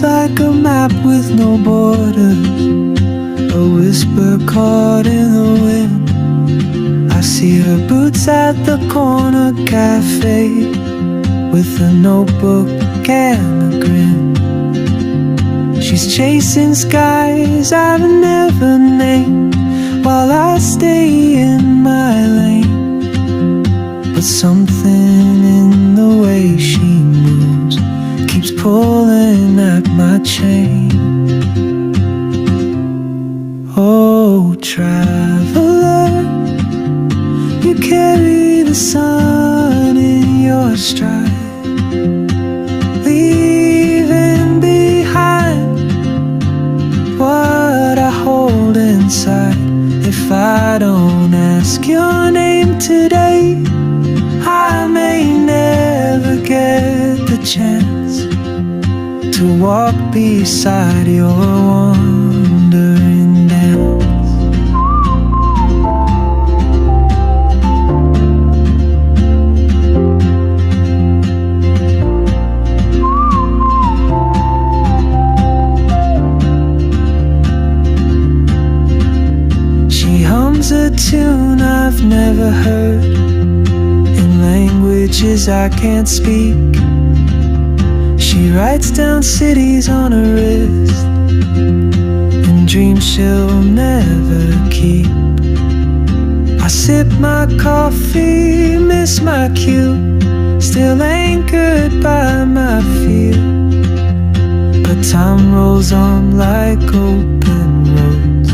moves like a map with no borders, a whisper caught in the wind. I see her boots at the corner cafe, with a notebook and a grin. She's chasing skies I've never named, while I stay in my lane. But something in the way she moves keeps pulling at my chain. Oh, traveler, you carry the sun in your stride, leaving behind what I hold inside. If I don't ask your name today, I may never get the chance to walk beside your wandering dance. She hums a tune I've never heard, in languages I can't speak. She writes down cities on her wrist, and dreams she'll never keep. I sip my coffee, miss my cue, still anchored by my fear. But time rolls on like open roads,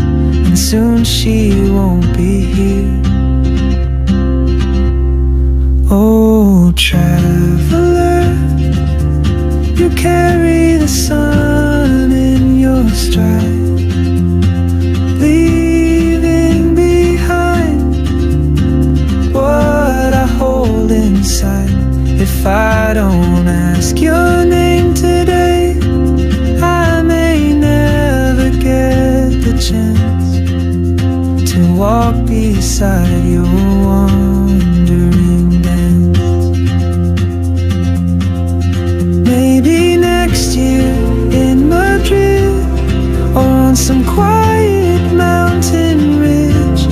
and soon she won't be here. Oh, traveler, you carry the sun in your stride, leaving behind what I hold inside. If I don't ask your name today, I may never get the chance to walk beside your wandering dance. Maybe next year in Madrid, or on some quiet mountain ridge,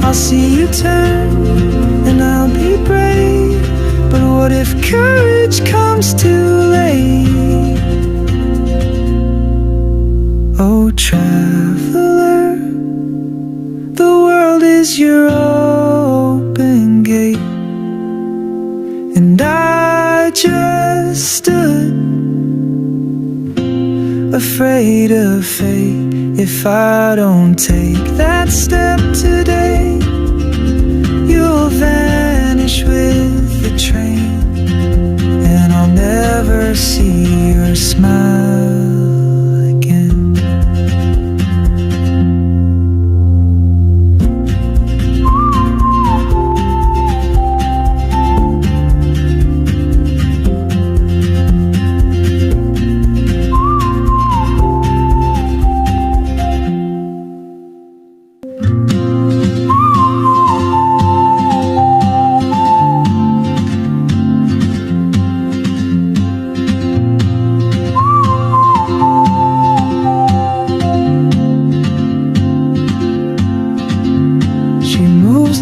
I'll see you turn and I'll be brave. But what if courage comes too late? Oh, traveler, the world is your open gate, and I just stood afraid of fate. If I don't take that step today, you'll vanish with the train, and I'll never see your smile again.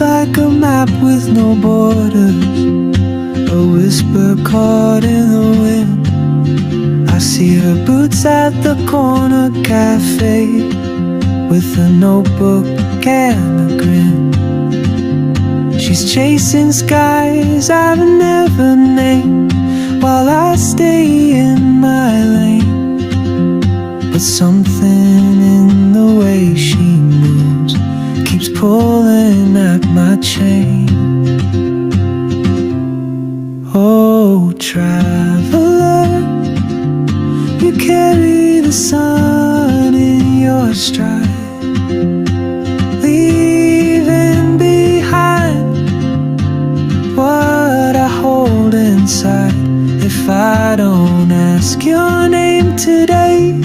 Like a map with no borders, a whisper caught in the wind. I see her boots at the corner cafe, with a notebook and a grin. She's chasing skies I've never named, while I stay in my lane. But something in the way she moves keeps pulling at my chain. Oh, traveler, you carry the sun in your stride, leaving behind what I hold inside. If I don't ask your name today,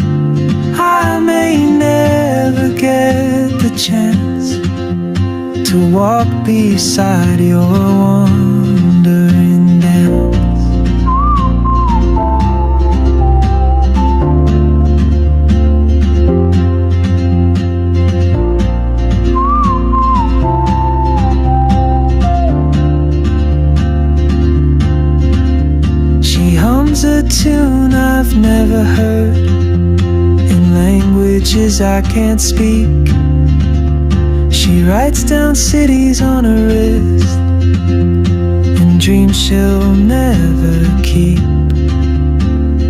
I may never get the chance to walk beside your wandering dance. hums a tune I've never heard in languages I can't speak. She writes down cities on her wrist and dreams she'll never keep.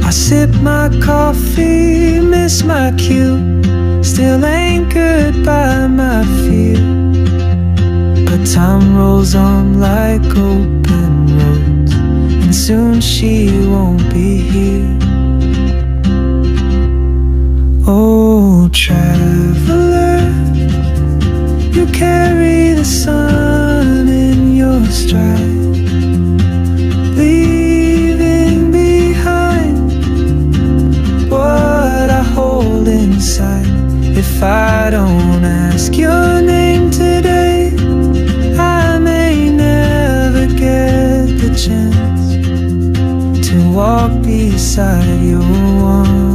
I sip my coffee, miss my cue, still anchored by my fear. But time rolls on like open roads, and soon she won't be here. Oh, traveler, you carry the sun in your stride, leaving behind what I hold inside. If I don't ask your name today, I may never get the chance to walk beside your one.